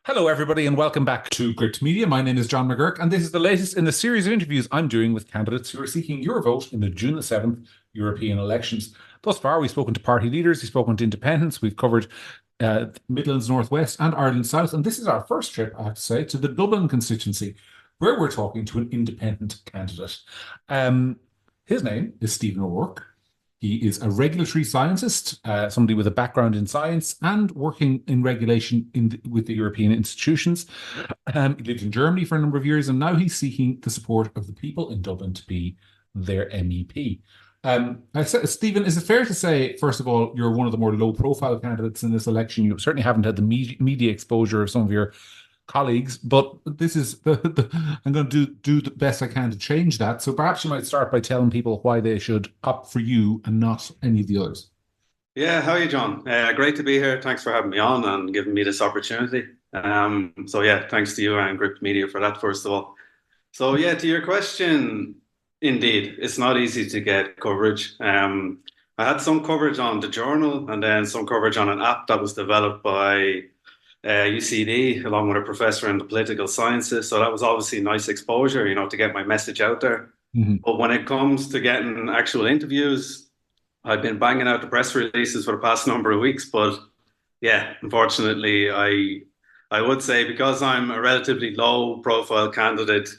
Hello, everybody, and welcome back to Gript Media. My name is John McGurk, and this is the latest in the series of interviews I'm doing with candidates who are seeking your vote in the June the 7th European elections. Thus far, we've spoken to party leaders, we've spoken to independents, we've covered Midlands Northwest and Ireland South, and this is our first trip, I have to say, to the Dublin constituency, where we're talking to an independent candidate. His name is Stephen O'Rourke. He is a regulatory scientist, somebody with a background in science and working in regulation with the European institutions. He lived in Germany for a number of years, and now he's seeking the support of the people in Dublin to be their MEP. Stephen, is it fair to say, first of all, you're one of the more low-profile candidates in this election? You certainly haven't had the media exposure of some of your colleagues, but this is I'm going to do the best I can to change that. So perhaps you might start by telling people why they should opt for you and not any of the others. Yeah, how are you, John? Great to be here. Thanks for having me on and giving me this opportunity. Thanks to you and Gript Media for that, first of all. So yeah, to your question, indeed, it's not easy to get coverage. I had some coverage on the journal and then some coverage on an app that was developed by UCD along with a professor in the political sciences. So that was obviously nice exposure, to get my message out there. Mhm. But when it comes to getting actual interviews, I've been banging out the press releases for the past number of weeks, but yeah, unfortunately, I would say because I'm a relatively low profile candidate,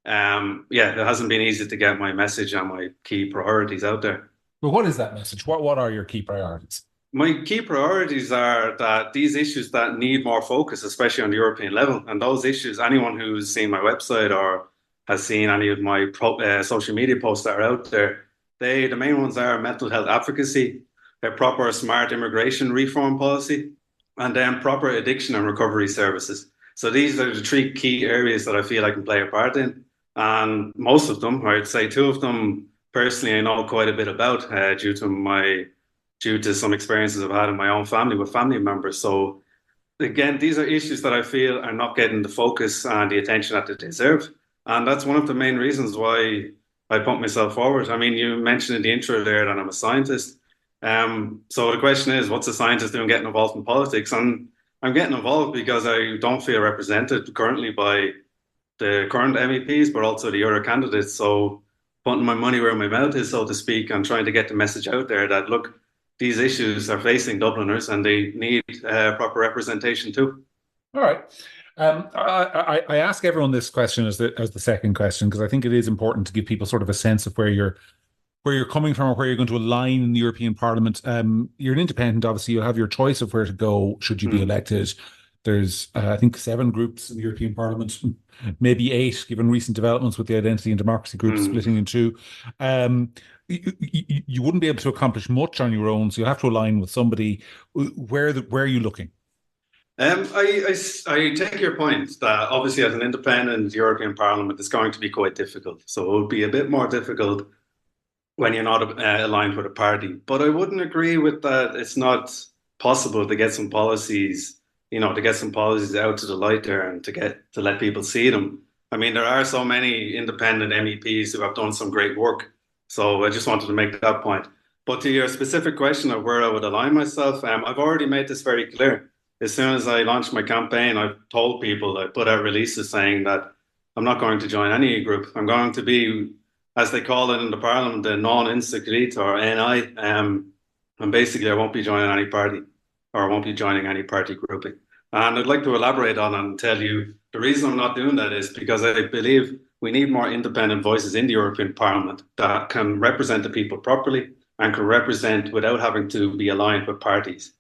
it hasn't been easy to get my message and my key priorities out there. But what is that message? What are your key priorities? My key priorities are that these issues that need more focus, especially on the European level, and those issues, anyone who's seen my website or has seen any of my social media posts that are out there, the main ones are mental health advocacy, a proper smart immigration reform policy, and then proper addiction and recovery services. So these are the three key areas that I feel I can play a part in. And most of them, I'd say two of them personally, I know quite a bit about due to some experiences I've had in my own family with family members. So again, these are issues that I feel are not getting the focus and the attention that they deserve. And that's one of the main reasons why I put myself forward. I mean, you mentioned in the intro there that I'm a scientist. So the question is, what's a scientist doing getting involved in politics? And I'm getting involved because I don't feel represented currently by the current MEPs, but also the other candidates. So putting my money where my mouth is, so to speak, and trying to get the message out there that, look, these issues are facing Dubliners and they need proper representation too. All right. I ask everyone this question as the second question because I think it is important to give people sort of a sense of where you're coming from or where you're going to align in the European Parliament. You're an independent, obviously. You'll have your choice of where to go should you be Mm. elected. There's, I think, 7 groups in the European Parliament, maybe 8, given recent developments with the Identity and Democracy group Mm. splitting in two. You wouldn't be able to accomplish much on your own, so you'll have to align with somebody. Where are you looking? I take your point that obviously as an independent European Parliament, it's going to be quite difficult. So it would be a bit more difficult when you're not aligned with a party. But I wouldn't agree with that. It's not possible to get some policies, to get some policies out to the light there and to let people see them. I mean, there are so many independent MEPs who have done some great work. So I just wanted to make that point. But to your specific question of where I would align myself, I've already made this very clear. As soon as I launched my campaign, I've told people, I put out releases saying that I'm not going to join any group. I'm going to be, as they call it in the parliament, the non-inscrite or NI. And basically, I won't be joining any party or I won't be joining any party grouping. And I'd like to elaborate on and tell you the reason I'm not doing that is because I believe we need more independent voices in the European Parliament that can represent the people properly and can represent without having to be aligned with parties.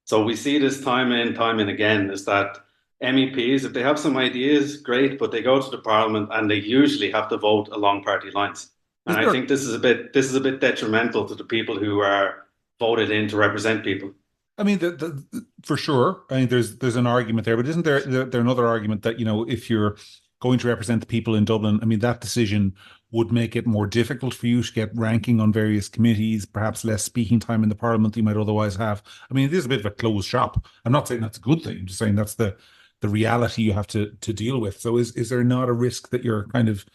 So we see this time and again, is that MEPs, if they have some ideas, great, but they go to the Parliament and they usually have to vote along party lines. And Is I there think this is a bit detrimental to the people who are voted in to represent people. I mean, for sure. I mean, there's an argument there, but isn't there another argument that if you're going to represent the people in Dublin, I mean, that decision would make it more difficult for you to get ranking on various committees, perhaps less speaking time in the Parliament you might otherwise have. I mean, it is a bit of a closed shop. I'm not saying that's a good thing. I'm just saying that's the reality you have to deal with. So is there not a risk that you're kind of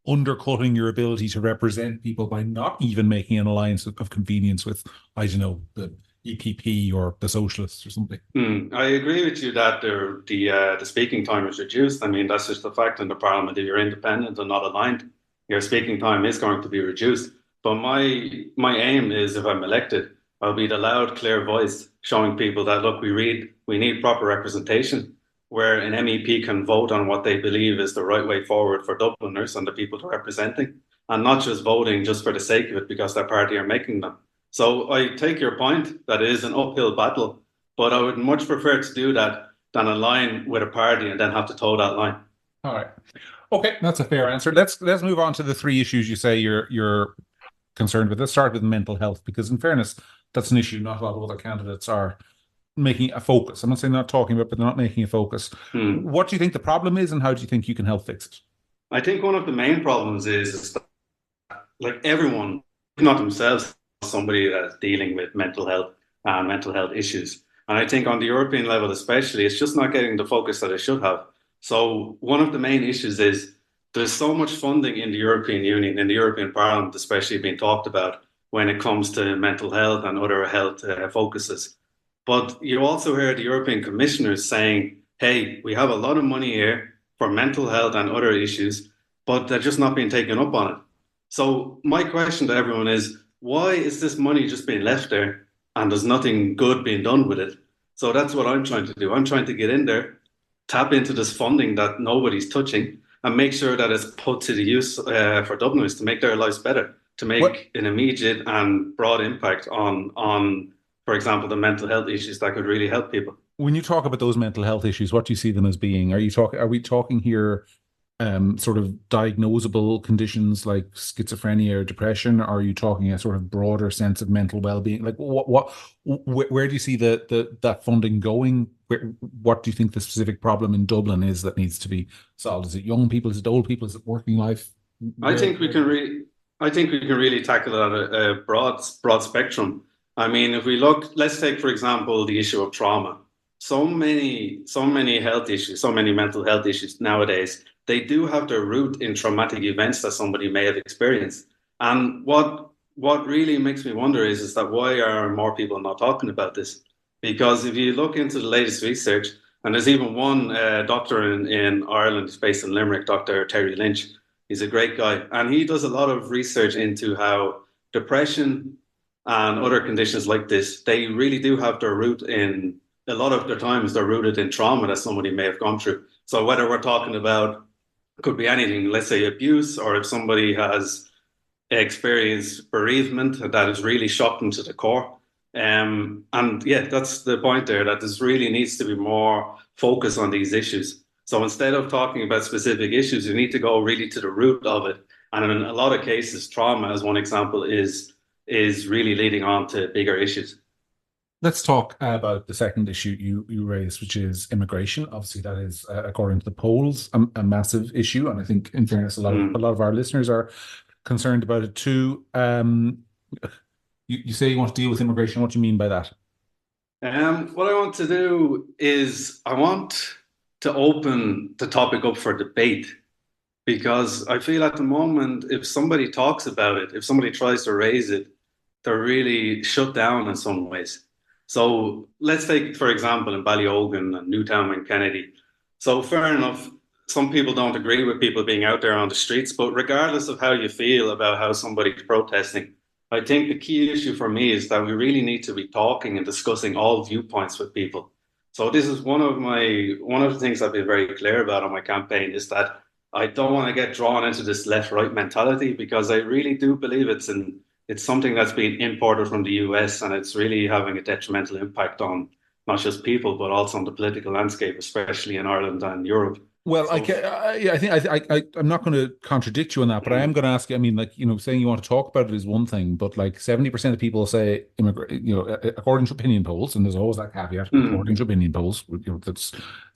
undercutting your ability to represent people by not even making an alliance of convenience with, I don't know, the EPP or the Socialists or something. I agree with you that the speaking time is reduced. I mean, that's just a fact in the parliament. If you're independent and not aligned, your speaking time is going to be reduced. But my aim is, if I'm elected, I'll be the loud, clear voice showing people that look, we need proper representation, where an MEP can vote on what they believe is the right way forward for Dubliners and the people they're representing, and not just voting just for the sake of it because their party are making them. So I take your point that it is an uphill battle, but I would much prefer to do that than align with a party and then have to toe that line. All right. Okay, that's a fair answer. Let's move on to the three issues you say you're concerned with. Let's start with mental health, because in fairness, that's an issue not a lot of other candidates are making a focus. I'm not saying they're not talking about, but they're not making a focus. What do you think the problem is, and how do you think you can help fix it? I think one of the main problems is that, like, everyone, not themselves, somebody that's dealing with mental health and mental health issues. And I think on the European level, especially, it's just not getting the focus that it should have. So one of the main issues is there's so much funding in the European Union, in the European Parliament, especially being talked about when it comes to mental health and other health focuses. But you also hear the European commissioners saying, hey, we have a lot of money here for mental health and other issues, but they're just not being taken up on it. So my question to everyone is, why is this money just being left there and there's nothing good being done with it? So that's what I'm trying to do. I'm trying to get in there, tap into this funding that nobody's touching, and make sure that it's put to the use for Dubliners to make their lives better, to make an immediate and broad impact on, for example, the mental health issues that could really help people. When you talk about those mental health issues, what do you see them as being? Are we talking here sort of diagnosable conditions like schizophrenia or depression? Or are you talking a sort of broader sense of mental well-being? Like where do you see that funding going? What do you think the specific problem in Dublin is that needs to be solved? Is it young people? Is it old people? Is it working life? I think we can really tackle it at a broad spectrum. I mean, if we look, let's take, for example, the issue of trauma. So many health issues, so many mental health issues nowadays, they do have their root in traumatic events that somebody may have experienced. And what really makes me wonder is that why are more people not talking about this? Because if you look into the latest research, and there's even one doctor in Ireland, who's based in Limerick, Dr. Terry Lynch. He's a great guy. And he does a lot of research into how depression and other conditions like this, they really do have their root in, a lot of their times they're rooted in trauma that somebody may have gone through. So whether we're talking about, could be anything, let's say abuse, or if somebody has experienced bereavement that has really shocked them to the core. And yeah, that's the point there, that there really needs to be more focus on these issues. So instead of talking about specific issues, you need to go really to the root of it. And in a lot of cases, trauma, as one example, is really leading on to bigger issues. Let's talk about the second issue you raised, which is immigration. Obviously, that is, according to the polls, a massive issue, and I think, in fairness, a lot of our listeners are concerned about it too. You say you want to deal with immigration. What do you mean by that? What I want to do is I want to open the topic up for debate, because I feel at the moment, if somebody talks about it, if somebody tries to raise it, they're really shut down in some ways. So let's take, for example, in Ballyogan and Newtown and Kennedy. So fair enough, some people don't agree with people being out there on the streets, but regardless of how you feel about how somebody's protesting, I think the key issue for me is that we really need to be talking and discussing all viewpoints with people. So this is one of the things I've been very clear about on my campaign, is that I don't want to get drawn into this left-right mentality, because I really do believe it's something that's being imported from the US, and it's really having a detrimental impact on not just people, but also on the political landscape, especially in Ireland and Europe. Well, I'm not going to contradict you on that, but I am going to ask you. I mean, like, saying you want to talk about it is one thing, but like 70% of people say according to opinion polls, and there's always that caveat, according to opinion polls,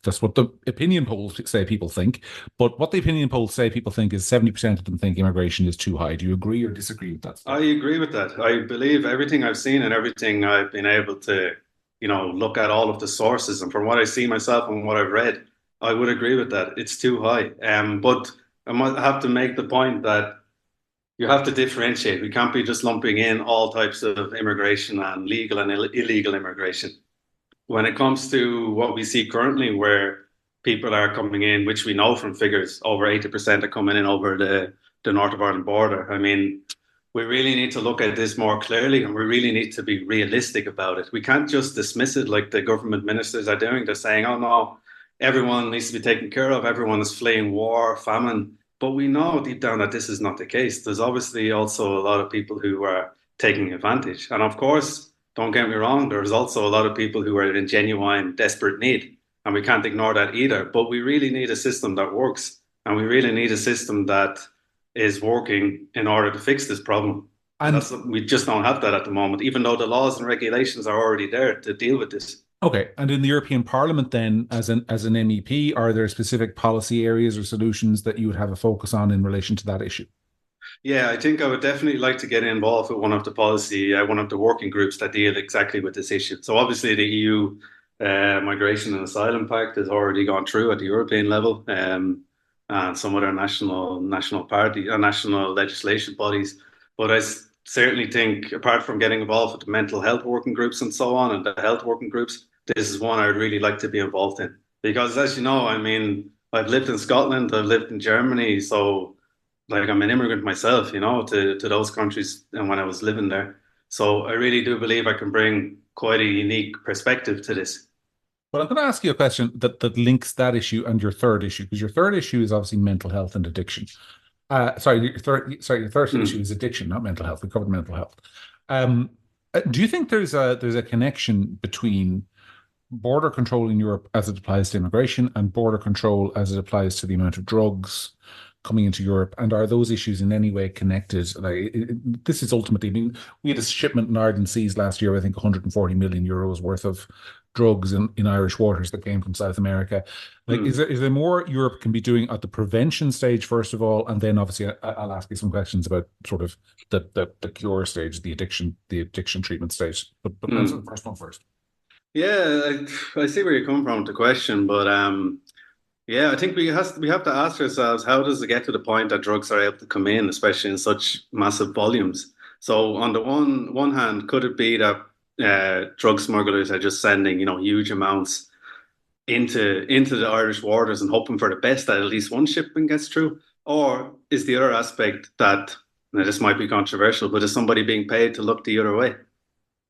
that's what the opinion polls say people think. But what the opinion polls say people think is 70% of them think immigration is too high. Do you agree or disagree with that? I agree with that. I believe everything I've seen and everything I've been able to, look at all of the sources, and from what I see myself and what I've read, I would agree with that. It's too high. But I might have to make the point that you have to differentiate. We can't be just lumping in all types of immigration and legal and illegal immigration. When it comes to what we see currently, where people are coming in, which we know from figures, over 80% are coming in over the North of Ireland border. I mean, we really need to look at this more clearly and we really need to be realistic about it. We can't just dismiss it like the government ministers are doing. They're saying, oh no, everyone needs to be taken care of, everyone is fleeing war, famine. But we know deep down that this is not the case. There's obviously also a lot of people who are taking advantage. And of course, don't get me wrong, there's also a lot of people who are in genuine, desperate need. And we can't ignore that either. But we really need a system that works. And we really need a system that is working in order to fix this problem. And And we just don't have that at the moment, even though the laws and regulations are already there to deal with this. okay, and in the European Parliament, then, as an MEP, are there specific policy areas or solutions that you would have a focus on in relation to that issue? Yeah, I think I would definitely like to get involved with one of the working groups that deal exactly with this issue. So obviously the EU Migration and Asylum Pact has already gone through at the European level, and some other national legislation bodies. But certainly think, apart from getting involved with the mental health working groups and so on, and the health working groups, this is one I'd really like to be involved in. Because as you know, I mean, I've lived in Scotland, I've lived in Germany, so like I'm an immigrant myself, to those countries and when I was living there. So I really do believe I can bring quite a unique perspective to this. But I'm going to ask you a question that links that issue and your third issue, because your third issue is obviously mental health and addiction. Your third issue Mm, is addiction, not mental health. We covered mental health. Um, do you think there's a connection between border control in Europe as it applies to immigration and border control as it applies to the amount of drugs coming into Europe? And are those issues in any way connected? This is ultimately, I mean, we had a shipment in Ireland seas last year, I think 140 million euros worth of drugs in Irish waters that came from South America. Like, is mm. there more Europe can be doing at the prevention stage, first of all? And then obviously I'll ask you some questions about sort of the cure stage, the addiction treatment stage. But answer the Mm. first one first. Yeah, I see where you're coming from with the question, but yeah, I think we have to ask ourselves, how does it get to the point that drugs are able to come in, especially in such massive volumes? So on the one hand, could it be that drug smugglers are just sending, huge amounts into the Irish waters and hoping for the best that at least one shipment gets through? Or is the other aspect that, now this might be controversial, but is somebody being paid to look the other way?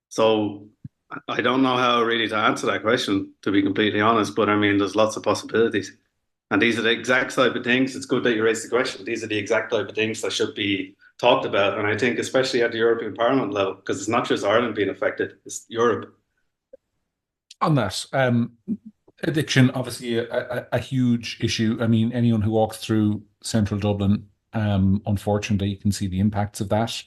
So I don't know how really to answer that question, to be completely honest, but I mean, there's lots of possibilities. And these are the exact type of things. It's good that you raised the question. These are the exact type of things that should be talked about. And I think, especially at the European Parliament level, because it's not just Ireland being affected, it's Europe. On that, addiction, obviously a huge issue. I mean, anyone who walks through central Dublin, unfortunately, you can see the impacts of that,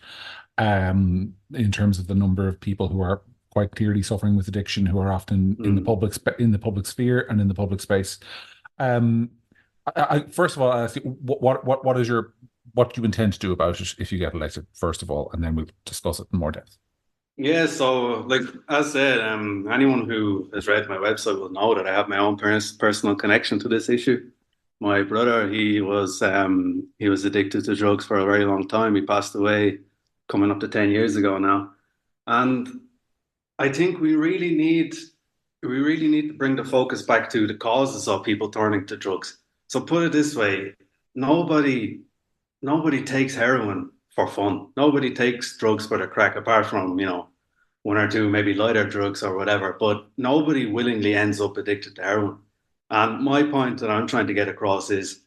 in terms of the number of people who are quite clearly suffering with addiction, who are often in the Mm. public sphere and in the public space. Um, first of all, I ask you, what do you intend to do about it if you get elected, first of all, and then we'll discuss it in more depth. Yeah, so like as said, anyone who has read my website will know that I have my own personal connection to this issue. My brother, he was addicted to drugs for a very long time. He passed away coming up to 10 years ago now. And I think we really need to bring the focus back to the causes of people turning to drugs. So put it this way, nobody nobody takes heroin for fun. Nobody takes drugs for the crack, apart from, one or two maybe lighter drugs or whatever, but nobody willingly ends up addicted to heroin. And my point that I'm trying to get across is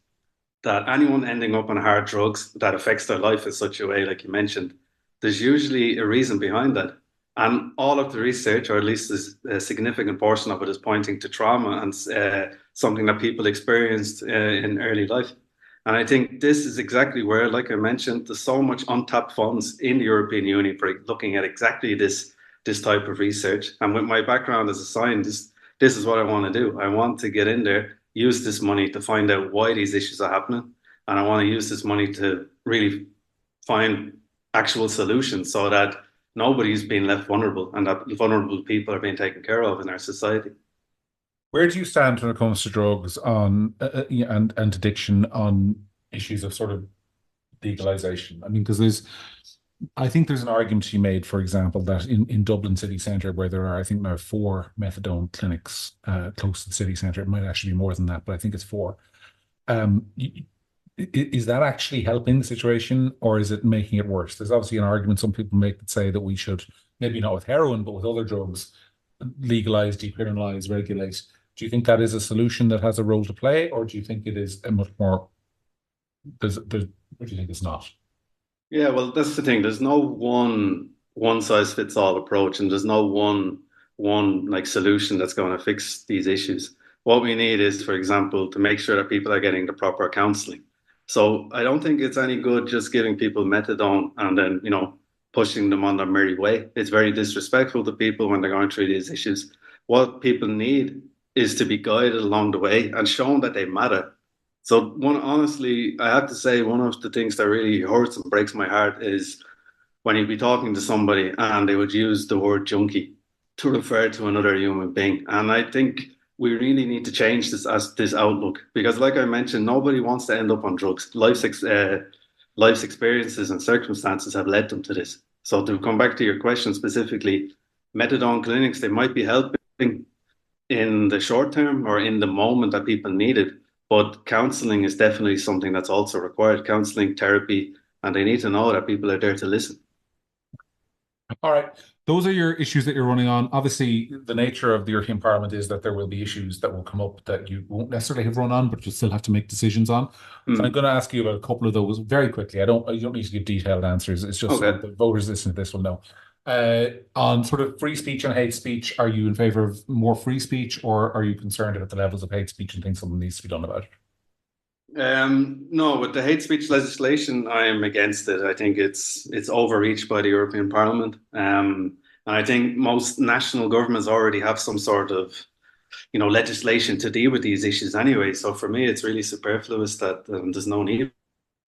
that anyone ending up on hard drugs that affects their life in such a way, like you mentioned, there's usually a reason behind that. And all of the research, or at least a significant portion of it, is pointing to trauma and something that people experienced in early life. And I think this is exactly where, like I mentioned, there's so much untapped funds in the European Union for looking at exactly this type of research. And with my background as a scientist, this is what I want to do. I want to get in there, use this money to find out why these issues are happening, and I want to use this money to really find actual solutions so that nobody's being left vulnerable and that vulnerable people are being taken care of in our society. Where do you stand when it comes to drugs on yeah, and addiction on issues of sort of legalization? I mean, because I think there's an argument to be made, for example, that in Dublin city centre, where there are, I think now 4 methadone clinics close to the city centre, it might actually be more than that, but I think it's 4. Um, is that actually helping the situation, or is it making it worse? There's obviously an argument some people make that say that we should, maybe not with heroin, but with other drugs, legalize, decriminalize, regulate. Do you think that is a solution that has a role to play, or do you think it is a much more, what do you think it's not? Yeah, well, that's the thing. There's no one size fits all approach, and there's no one like solution that's going to fix these issues. What we need is, for example, to make sure that people are getting the proper counseling. So I don't think it's any good just giving people methadone and then, pushing them on their merry way. It's very disrespectful to people when they're going through these issues. What people need is to be guided along the way and shown that they matter. So honestly, I have to say one of the things that really hurts and breaks my heart is when you'd be talking to somebody and they would use the word junkie to refer to another human being. And I think we really need to change this outlook because, like I mentioned, nobody wants to end up on drugs. Life's experiences and circumstances have led them to this. So to come back to your question specifically, methadone clinics, they might be helping in the short term or in the moment that people need it. But counseling is definitely something that's also required, counseling, therapy, and they need to know that people are there to listen. All right. Those are your issues that you're running on. Obviously, the nature of the European Parliament is that there will be issues that will come up that you won't necessarily have run on, but you'll still have to make decisions on. So I'm going to ask you about a couple of those very quickly. You don't need to give detailed answers. It's just so Okay. the voters listening to this will know. On sort of free speech and hate speech, are you in favor of more free speech, or are you concerned about the levels of hate speech and think something needs to be done about it? No, with the hate speech legislation, I am against it. I think it's overreached by the European Parliament. And I think most national governments already have some sort of, legislation to deal with these issues anyway. So for me, it's really superfluous that there's no need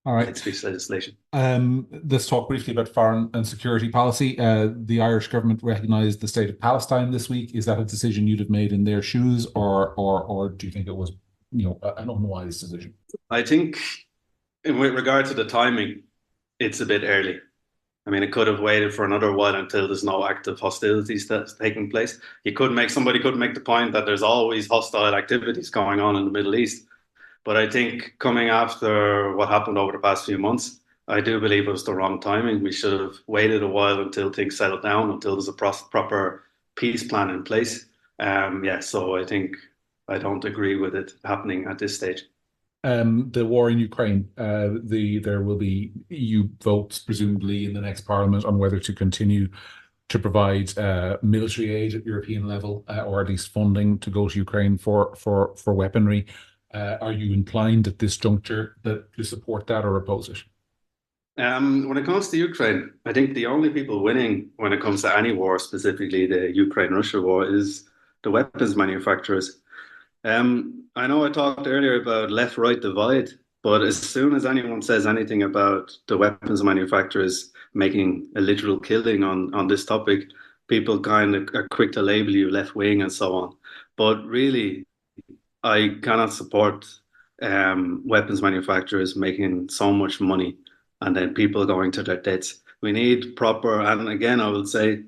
All for right. hate speech legislation. Let's talk briefly about foreign and security policy. The Irish government recognised the state of Palestine this week. Is that a decision you'd have made in their shoes, or do you think it was, an unwise decision? I think, with regard to the timing, it's a bit early. I mean, it could have waited for another while until there's no active hostilities that's taking place. Somebody could make the point that there's always hostile activities going on in the Middle East. But I think coming after what happened over the past few months, I do believe it was the wrong timing. We should have waited a while until things settled down, until there's a proper peace plan in place. Yeah, so I think I don't agree with it happening at this stage. The war in Ukraine, there will be EU votes presumably in the next Parliament on whether to continue to provide military aid at European level, or at least funding to go to Ukraine for weaponry. Are you inclined at this juncture to support that or oppose it? When it comes to Ukraine, I think the only people winning when it comes to any war, specifically the Ukraine-Russia war, is the weapons manufacturers. I know I talked earlier about left-right divide, but as soon as anyone says anything about the weapons manufacturers making a literal killing on this topic, people kind of are quick to label you left-wing and so on. But really, I cannot support weapons manufacturers making so much money and then people going to their deaths. We need proper, and again, I would say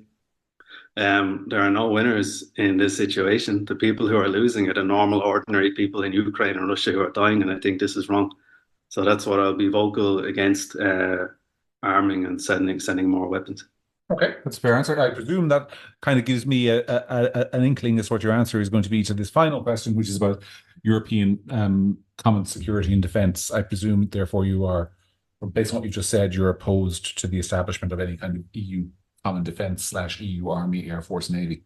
there are no winners in this situation. The people who are losing are the normal, ordinary people in Ukraine and Russia who are dying, and I think this is wrong. So that's what I'll be vocal against, arming and sending more weapons. Okay, that's a fair answer. I presume that kind of gives me an inkling as to what your answer is going to be to this final question, which is about European common security and defence. I presume, therefore, you are, based on what you just said, you're opposed to the establishment of any kind of EU common defence / EU Army, Air Force, Navy.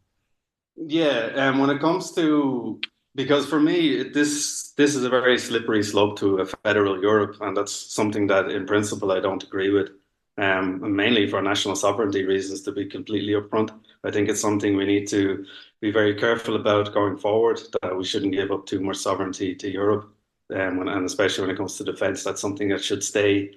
Yeah, when it comes to, because for me this is a very slippery slope to a federal Europe, and that's something that in principle I don't agree with. And mainly for national sovereignty reasons, to be completely upfront. I think it's something we need to be very careful about going forward, that we shouldn't give up too much sovereignty to Europe. And especially when it comes to defence, that's something that should stay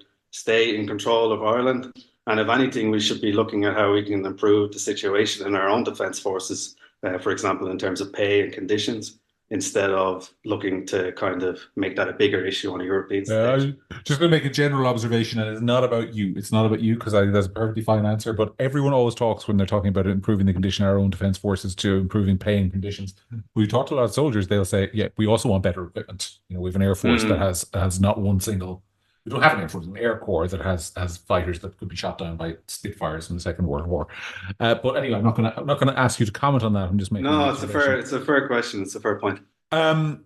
in control of Ireland. And if anything, we should be looking at how we can improve the situation in our own defence forces, for example, in terms of pay and conditions. instead of looking to kind of make that a bigger issue on a European stage. I'm just going to make a general observation, and it's not about you. It's not about you because I think that's a perfectly fine answer. But everyone always talks when they're talking about improving the condition of our own defense forces to improving pay and conditions. We've talked to a lot of soldiers. They'll say, "Yeah, we also want better equipment." We have an air force that Mm. has not one single. We don't have an air force, an air corps that has fighters that could be shot down by Spitfires in the Second World War. But anyway, I'm not gonna ask you to comment on that. I'm just making an No, observation. it's a fair question. It's a fair point. Um,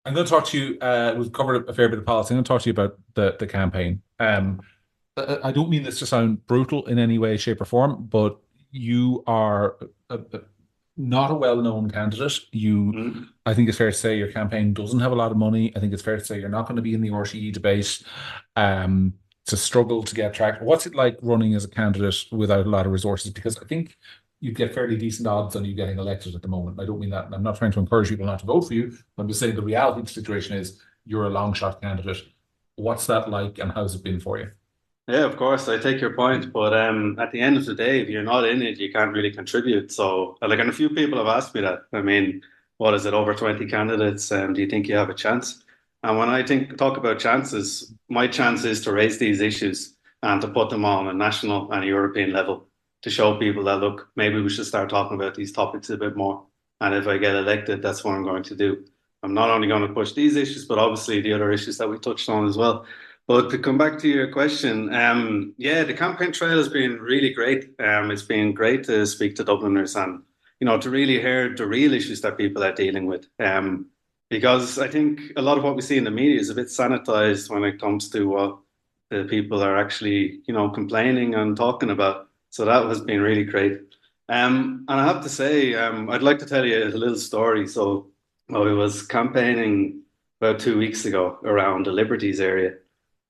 I'm going to talk to you. We've covered a fair bit of policy. I'm going to talk to you about the campaign. I don't mean this to sound brutal in any way, shape, or form, but you are not a well-known candidate. Mm. I think it's fair to say your campaign doesn't have a lot of money. I think it's fair to say you're not going to be in the RTE debate. It's a struggle to get traction. What's it like running as a candidate without a lot of resources? Because I think you get fairly decent odds on you getting elected at the moment. I don't mean that. I'm not trying to encourage people not to vote for you. I'm just saying the reality of the situation is you're a long shot candidate. What's that like, and how's it been for you? Yeah, of course, I take your point, but at the end of the day, if you're not in it, you can't really contribute. So, like, and a few people have asked me that. I mean, what is it, over 20 candidates? Do you think you have a chance? And when I talk about chances, my chance is to raise these issues and to put them on a national and a European level to show people that, look, maybe we should start talking about these topics a bit more. And if I get elected, that's what I'm going to do. I'm not only going to push these issues, but obviously the other issues that we touched on as well. But to come back to your question, yeah, the campaign trail has been really great. It's been great to speak to Dubliners and, to really hear the real issues that people are dealing with. Because I think a lot of what we see in the media is a bit sanitized when it comes to what the people are actually, complaining and talking about. So that has been really great. And I have to say, I'd like to tell you a little story. So I was campaigning about 2 weeks ago around the Liberties area.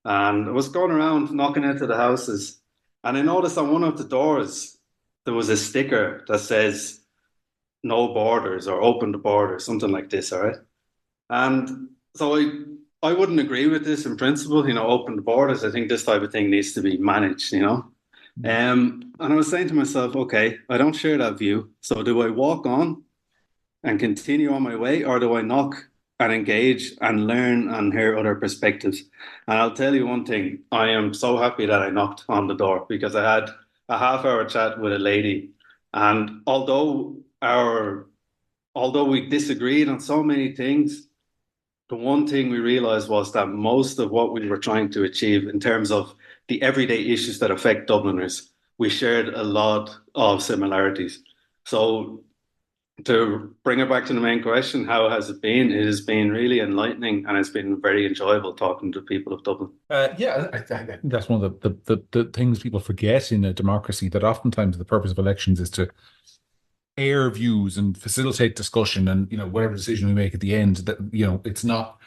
And I was going around knocking into the houses, and I noticed on one of the doors there was a sticker that says "No borders" or "Open the borders," something like this. All right, and so I wouldn't agree with this in principle. Open the borders. I think this type of thing needs to be managed. And I was saying to myself, okay, I don't share that view. So do I walk on and continue on my way, or do I knock and engage and learn and hear other perspectives? And I'll tell you one thing, I am so happy that I knocked on the door because I had a half-hour chat with a lady. And although we disagreed on so many things, the one thing we realized was that most of what we were trying to achieve in terms of the everyday issues that affect Dubliners, we shared a lot of similarities. So to bring it back to the main question, how has it been? It has been really enlightening and it's been very enjoyable talking to people of Dublin. Yeah, I think that's one of the things people forget in a democracy, that oftentimes the purpose of elections is to air views and facilitate discussion, and whatever decision we make at the end, that it's not.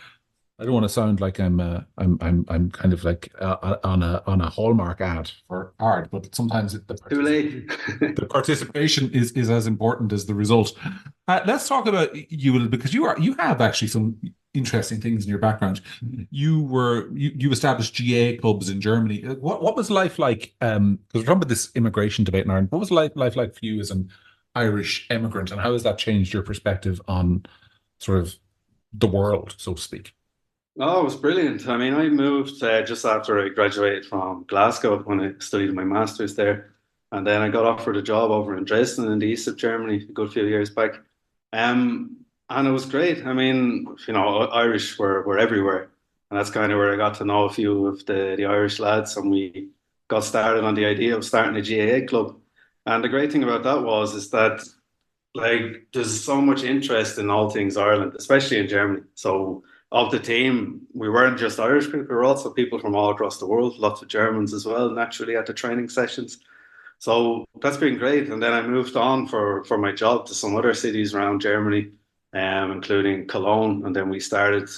I don't want to sound like I'm kind of like on a Hallmark ad for art, but sometimes Too late. the participation is as important as the result. Let's talk about you a little, because you have actually some interesting things in your background. You established GA clubs in Germany. What was life like? Because we're talking about this immigration debate in Ireland. What was life like for you as an Irish immigrant, and how has that changed your perspective on sort of the world, so to speak? Oh, it was brilliant. I mean, I moved just after I graduated from Glasgow when I studied my master's there. And then I got offered a job over in Dresden in the east of Germany a good few years back. And it was great. I mean, Irish were everywhere. And that's kind of where I got to know a few of the Irish lads. And we got started on the idea of starting a GAA club. And the great thing about that is that like there's so much interest in all things Ireland, especially in Germany. So of the team, we weren't just Irish people, we were also people from all across the world, lots of Germans as well, naturally at the training sessions. So that's been great. And then I moved on for my job to some other cities around Germany, including Cologne. And then we started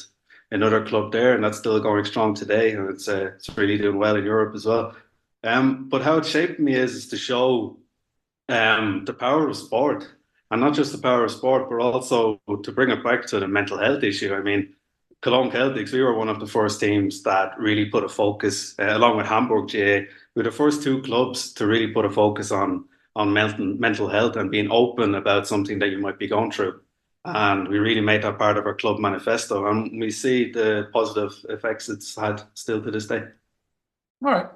another club there, and that's still going strong today. And it's really doing well in Europe as well. But how it shaped me is to show the power of sport, and not just the power of sport, but also to bring it back to the mental health issue. I mean, Cologne Celtics, we were one of the first teams that really put a focus, along with Hamburg GA, we were the first two clubs to really put a focus on mental health and being open about something that you might be going through. and we really made that part of our club manifesto, and we see the positive effects it's had still to this day. All right.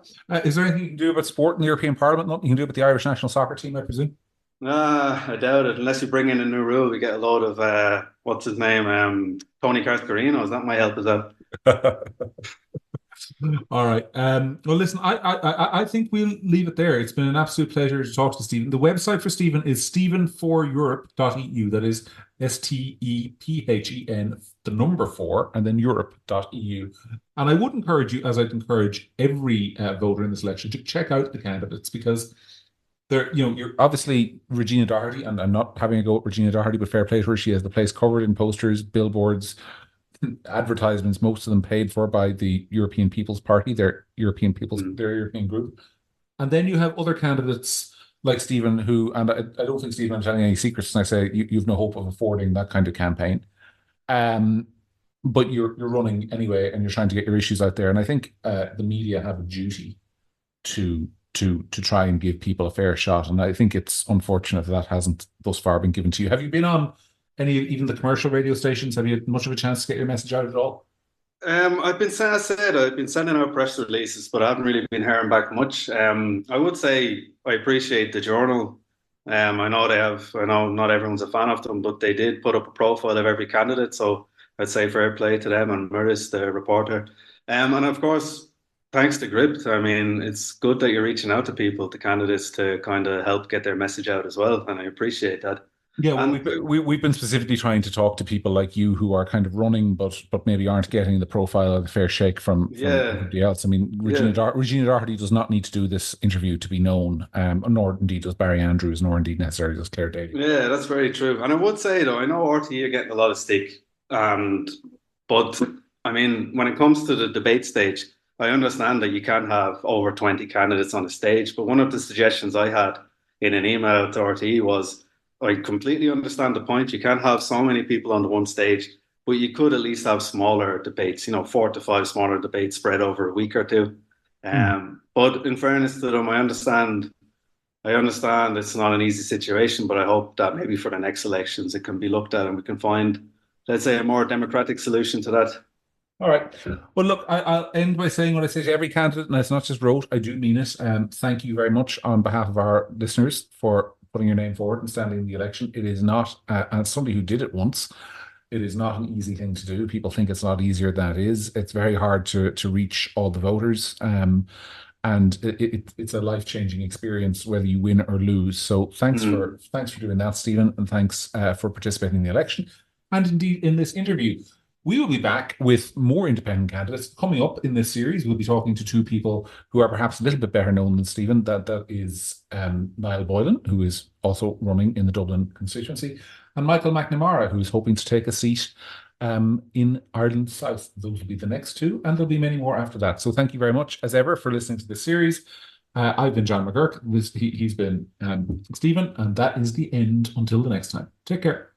Is there anything you can do about sport in the European Parliament? Nothing you can do about the Irish national soccer team, I presume? I doubt it. Unless you bring in a new rule, we get a load of what's his name, Tony Cascarino. That might help us out. All right. Well, listen, I think we'll leave it there. It's been an absolute pleasure to talk to Stephen. The website for Stephen is stephen4europe.eu. That is STEPHEN, the number four, and then Europe.eu. And I would encourage you, as I'd encourage every voter in this election, to check out the candidates because they're, you're obviously Regina Doherty, and I'm not having a go at Regina Doherty, but fair play to her. She has the place covered in posters, billboards, advertisements, most of them paid for by the European People's Party, their European group. And then you have other candidates like Stephen, who, and I don't think, Stephen, I'm telling any secrets when I say you've no hope of affording that kind of campaign. But you're running anyway, and you're trying to get your issues out there. And I think the media have a duty to try and give people a fair shot. And I think it's unfortunate that hasn't thus far been given to you. Have you been on any, even the commercial radio stations? Have you had much of a chance to get your message out at all? I've been I've been sending out press releases, but I haven't really been hearing back much. I would say I appreciate the journal. I know I know not everyone's a fan of them, but they did put up a profile of every candidate. So I'd say fair play to them and Maris, the reporter. And of course, thanks to Gript. I mean, it's good that you're reaching out to people, to candidates, to kind of help get their message out as well. And I appreciate that. Yeah, well, And we've been specifically trying to talk to people like you who are kind of running, but maybe aren't getting the profile or the fair shake from everybody else. I mean, Regina Doherty does not need to do this interview to be known, nor indeed does Barry Andrews, nor indeed necessarily does Claire Daly. Yeah, that's very true. And I would say though, I know RTE are getting a lot of stick, but I mean, when it comes to the debate stage, I understand that you can't have over 20 candidates on a stage. But one of the suggestions I had in an email to RTE was, I completely understand the point. You can't have so many people on the one stage, but you could at least have smaller debates, 4 to 5 smaller debates spread over a week or two. But in fairness to them, I understand it's not an easy situation, but I hope that maybe for the next elections it can be looked at and we can find, let's say, a more democratic solution to that. All right. Well, look, I'll end by saying what I say to every candidate, and it's not just rote, I do mean it. Thank you very much on behalf of our listeners for putting your name forward and standing in the election. It is not, as somebody who did it once, it is not an easy thing to do. People think it's a lot easier than it is. It's very hard to reach all the voters. And it's a life-changing experience whether you win or lose. So thanks for doing that, Stephen, and thanks for participating in the election and indeed in this interview. We will be back with more independent candidates. Coming up in this series, we'll be talking to two people who are perhaps a little bit better known than Stephen. That is Niall Boylan, who is also running in the Dublin constituency, and Michael McNamara, who is hoping to take a seat in Ireland South. Those will be the next two, and there'll be many more after that. So thank you very much, as ever, for listening to this series. I've been John McGurk. He's been Stephen, and that is the end until the next time. Take care.